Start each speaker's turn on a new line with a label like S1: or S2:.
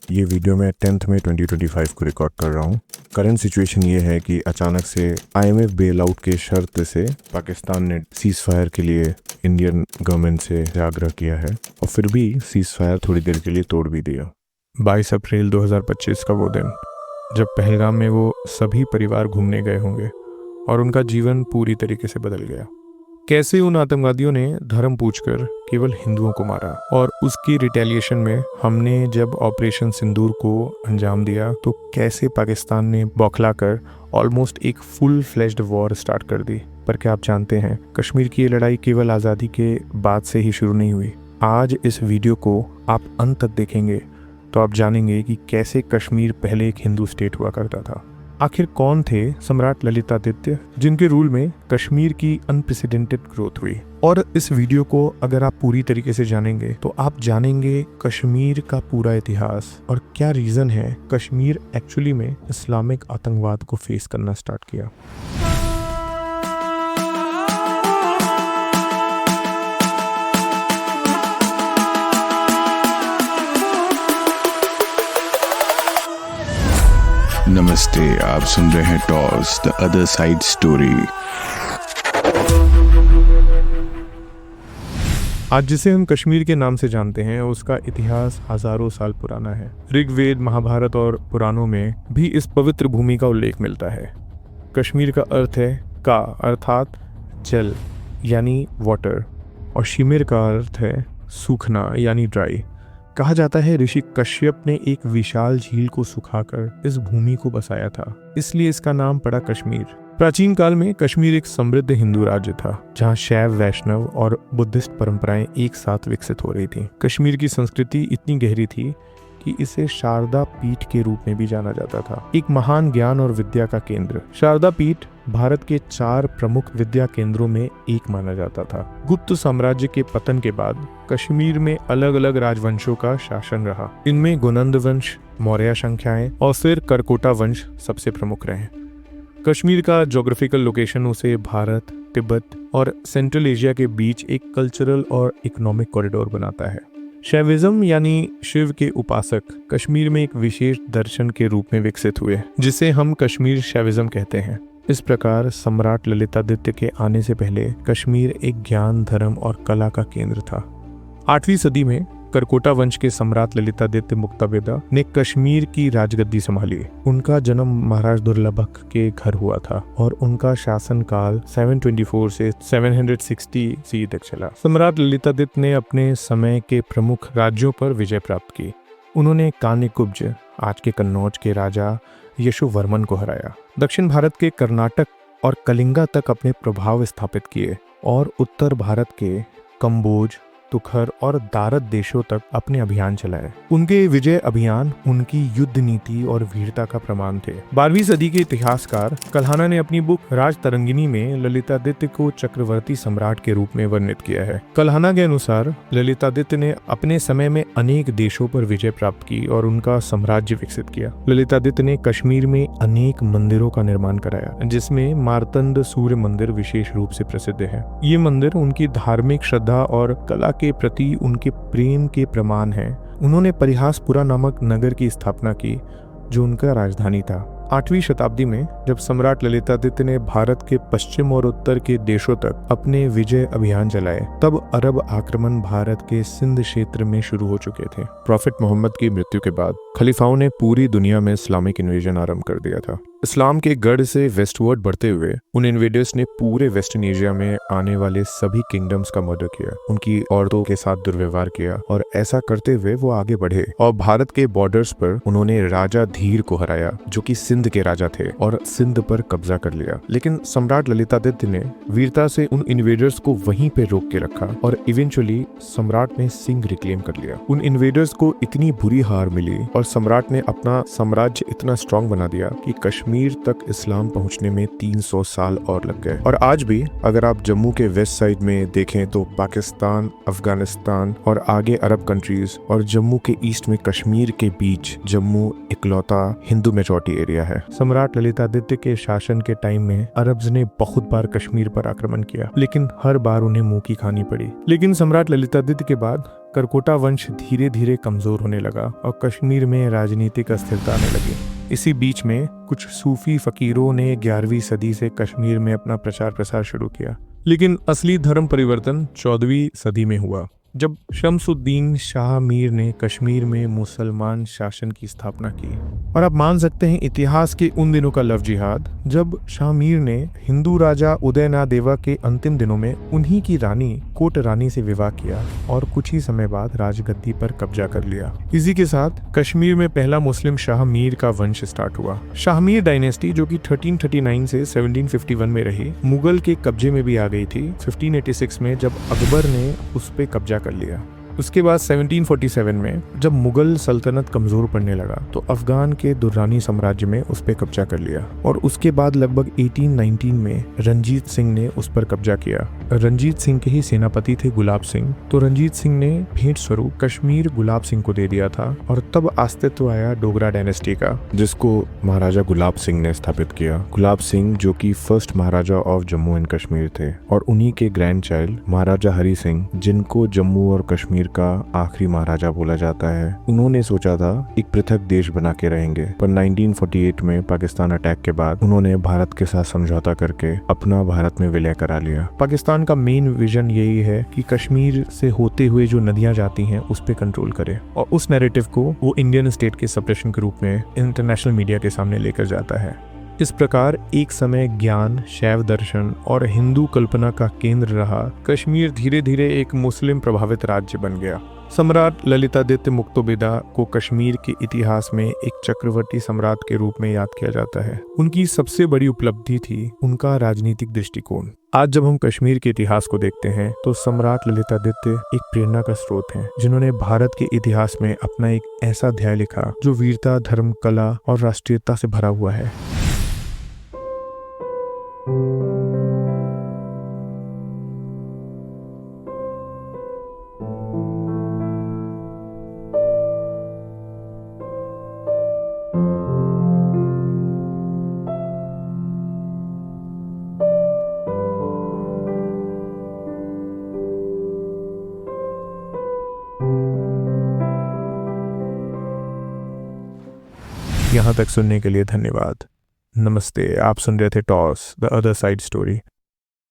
S1: ये वीडियो मैं 10 मई 2025 को रिकॉर्ड कर रहा हूँ। करंट सिचुएशन ये है कि अचानक से IMF बेल आउट के शर्त से पाकिस्तान ने सीज फायर के लिए इंडियन गवर्नमेंट से आग्रह किया है और फिर भी सीज फायर थोड़ी देर के लिए तोड़ भी दिया। 22 अप्रैल 2025 का वो दिन जब पहलगाम में वो सभी परिवार घूमने गए होंगे और उनका जीवन पूरी तरीके से बदल गया। कैसे उन आतंकवादियों ने धर्म पूछकर केवल हिंदुओं को मारा और उसकी रिटेलिएशन में हमने जब ऑपरेशन सिंदूर को अंजाम दिया तो कैसे पाकिस्तान ने बौखलाकर ऑलमोस्ट एक फुल फ्लेश्ड वॉर स्टार्ट कर दी। पर क्या आप जानते हैं, कश्मीर की ये लड़ाई केवल आज़ादी के बाद से ही शुरू नहीं हुई। आज इस वीडियो को आप अंत तक देखेंगे तो आप जानेंगे कि कैसे कश्मीर पहले एक हिंदू स्टेट हुआ करता था। आखिर कौन थे सम्राट ललितादित्य जिनके रूल में कश्मीर की अनप्रेसिडेंटेड ग्रोथ हुई। और इस वीडियो को अगर आप पूरी तरीके से जानेंगे तो आप जानेंगे कश्मीर का पूरा इतिहास और क्या रीज़न है कश्मीर एक्चुअली में इस्लामिक आतंकवाद को फेस करना स्टार्ट किया।
S2: नमस्ते, आप सुन रहे हैं toss the other side story.
S1: आज जिसे हम कश्मीर के नाम से जानते हैं उसका इतिहास हजारों साल पुराना है। ऋग्वेद, महाभारत और पुराणों में भी इस पवित्र भूमि का उल्लेख मिलता है। कश्मीर का अर्थ है का अर्थात जल यानी वाटर और शिमिर का अर्थ है सूखना यानी ड्राई। कहा जाता है ऋषि कश्यप ने एक विशाल झील को सुखाकर इस भूमि को बसाया था, इसलिए इसका नाम पड़ा कश्मीर। प्राचीन काल में कश्मीर एक समृद्ध हिंदू राज्य था जहां शैव, वैष्णव और बुद्धिस्ट परंपराएं एक साथ विकसित हो रही थीं। कश्मीर की संस्कृति इतनी गहरी थी कि इसे शारदा पीठ के रूप में भी जाना जाता था, एक महान ज्ञान और विद्या का केंद्र। शारदा पीठ भारत के 4 प्रमुख विद्या केंद्रों में एक माना जाता था। गुप्त साम्राज्य के पतन के बाद कश्मीर में अलग अलग राजवंशों का शासन रहा। इनमें गुनंद वंश, मौर्य संख्याएं और फिर करकोटा वंश सबसे प्रमुख रहे। कश्मीर का ज्योग्राफिकल लोकेशन उसे भारत, तिब्बत और सेंट्रल एशिया के बीच एक कल्चरल और इकोनॉमिक कॉरिडोर बनाता है। शैविज्म यानी शिव के उपासक कश्मीर में एक विशेष दर्शन के रूप में विकसित हुए जिसे हम कश्मीर शैविज्म कहते हैं। इस प्रकार सम्राट ललितादित्य के आने से पहले कश्मीर एक ज्ञान, धर्म और कला का केंद्र था। 8वीं सदी में करकोटा वंश के सम्राट ललितादित्य मुक्ताबेदा ने कश्मीर की राजगद्दी संभाली। उनका जन्म महाराज दुर्लभक के घर हुआ था और उनका शासनकाल 724 से 760 सी तक चला। सम्राट ललितादित्य ने अपने समय के प्रमुख राज्यों पर विजय प्राप्त की। उन्होंने कान्यकुब्ज, आज के कन्नौज के राजा यशोवर्मन को हराया, दक्षिण भारत के कर्नाटक और कलिंगा तक अपने प्रभाव स्थापित किए और उत्तर भारत के कंबोज, तुखर और दारद देशों तक अपने अभियान चलाए। उनके विजय अभियान उनकी युद्ध नीति और वीरता का प्रमाण थे। 12वीं सदी के इतिहासकार कल्हाना ने अपनी बुक राज तरंगिनी में ललितादित्य को चक्रवर्ती सम्राट के रूप में वर्णित किया है। कल्हाना के अनुसार ललितादित्य ने अपने समय में अनेक देशों पर विजय प्राप्त की और उनका साम्राज्य विकसित किया। ललितादित्य ने कश्मीर में अनेक मंदिरों का निर्माण कराया, जिसमें मार्तंड सूर्य मंदिर विशेष रूप से प्रसिद्ध है। ये मंदिर उनकी धार्मिक श्रद्धा और कला के प्रति उनके प्रेम के प्रमाण हैं। उन्होंने परिहासपुरा नामक नगर की स्थापना की जो उनका राजधानी था। 8वीं शताब्दी में जब सम्राट ललितादित्य ने भारत के पश्चिम और उत्तर के देशों तक अपने विजय अभियान चलाए, तब अरब आक्रमण भारत के सिंध क्षेत्र में शुरू हो चुके थे। प्रॉफिट मोहम्मद की मृत्यु के बाद खलीफाओं ने पूरी दुनिया में इस्लामिक इन्वेजन आरंभ कर दिया था। इस्लाम के गढ़ से वेस्टवर्ड बढ़ते हुए उन इन्वेडर्स ने पूरे वेस्टर्न एशिया में आने वाले सभी किंगडम्स का मर्डर किया, उनकी औरतों के साथ दुर्व्यवहार किया और ऐसा करते हुए वो आगे बढ़े और भारत के बॉर्डर्स पर उन्होंने राजा धीर को हराया जो कि सिंध के राजा थे और सिंध पर कब्जा कर लिया। लेकिन सम्राट ललितादित्य ने वीरता से उन इन्वेडर्स को वहीं पे रोक के रखा और इवेंचुअली सम्राट ने सिंध रिक्लेम कर लिया। उन इन्वेडर्स को इतनी बुरी हार मिली और सम्राट ने अपना साम्राज्य इतना स्ट्रांग बना दिया कि कश्मीर तक इस्लाम पहुंचने में 300 साल और लग गए। और आज भी अगर आप जम्मू के वेस्ट साइड में देखें तो पाकिस्तान, अफगानिस्तान और आगे अरब कंट्रीज और जम्मू के ईस्ट में कश्मीर के बीच जम्मू इकलौता हिंदू मेजॉरिटी एरिया है। सम्राट ललितादित्य के शासन के टाइम में अरब्स ने बहुत बार कश्मीर पर आक्रमण किया, लेकिन हर बार उन्हें मुंह की खानी पड़ी। लेकिन सम्राट ललितादित्य के बाद करकोटा वंश धीरे धीरे कमजोर होने लगा और कश्मीर में राजनीतिक अस्थिरता आने लगी। इसी बीच में कुछ सूफी फकीरों ने 11वीं सदी से कश्मीर में अपना प्रचार प्रसार शुरू किया। लेकिन असली धर्म परिवर्तन 14वीं सदी में हुआ, जब शमसुद्दीन शाह मीर ने कश्मीर में मुसलमान शासन की स्थापना की। और आप मान सकते हैं इतिहास के उन दिनों का लव जिहाद, जब शाह मीर ने हिंदू राजा उदयनादेवा के अंतिम दिनों में उन्हीं की रानी कोट रानी से विवाह किया और कुछ ही समय बाद राजगद्दी पर कब्जा कर लिया। इसी के साथ कश्मीर में पहला मुस्लिम शाह मीर का वंश स्टार्ट हुआ। शाह मीर डायनेस्टी, जो कि 1339 से 1751 में रही, मुगल के कब्जे में भी आ गई थी 1586 में, जब अकबर ने उस पर कब्जा कर लिया। उसके बाद 1747 में जब मुगल सल्तनत कमजोर पड़ने लगा तो अफगान के दुर्रानी साम्राज्य में उस पर कब्जा कर लिया। और उसके बाद लगभग 1819 में रंजीत सिंह ने उस पर कब्जा किया। रंजीत सिंह के ही सेनापति थे गुलाब सिंह, तो रंजीत सिंह ने भेंट स्वरूप कश्मीर गुलाब सिंह को दे दिया था। और तब अस्तित्व आया डोगरा डायनेस्टी का, जिसको महाराजा गुलाब सिंह ने स्थापित किया। गुलाब सिंह जो कि first Maharaja of Jammu and Kashmir थे, और उन्हीं के ग्रैंड चाइल्ड महाराजा हरि सिंह, जिनको जम्मू और कश्मीर का आखिरी महाराजा बोला जाता है, उन्होंने सोचा था एक पृथक देश बना के रहेंगे। पर 1948 में पाकिस्तान अटैक के बाद उन्होंने भारत के साथ समझौता करके अपना भारत में विलय करा लिया। पाकिस्तान का मेन विजन यही है कि कश्मीर से होते हुए जो नदियां जाती हैं उस पे कंट्रोल करे, और उस नैरेटिव को वो इंडियन स्टेट के सप्रेशन के रूप में इंटरनेशनल मीडिया के सामने लेकर जाता है। इस प्रकार एक समय ज्ञान, शैव दर्शन और हिंदू कल्पना का केंद्र रहा कश्मीर धीरे धीरे एक मुस्लिम प्रभावित राज्य बन गया। सम्राट ललितादित्य मुक्तोबेदा को कश्मीर के इतिहास में एक चक्रवर्ती सम्राट के रूप में याद किया जाता है। उनकी सबसे बड़ी उपलब्धि थी उनका राजनीतिक दृष्टिकोण। आज जब हम कश्मीर के इतिहास को देखते हैं तो सम्राट ललितादित्य एक प्रेरणा का स्रोत हैं, जिन्होंने भारत के इतिहास में अपना एक ऐसा अध्याय लिखा जो वीरता, धर्म, कला और राष्ट्रीयता से भरा हुआ है। यहाँ तक सुनने के लिए धन्यवाद। नमस्ते। आप सुन रहे थे toss the other side story.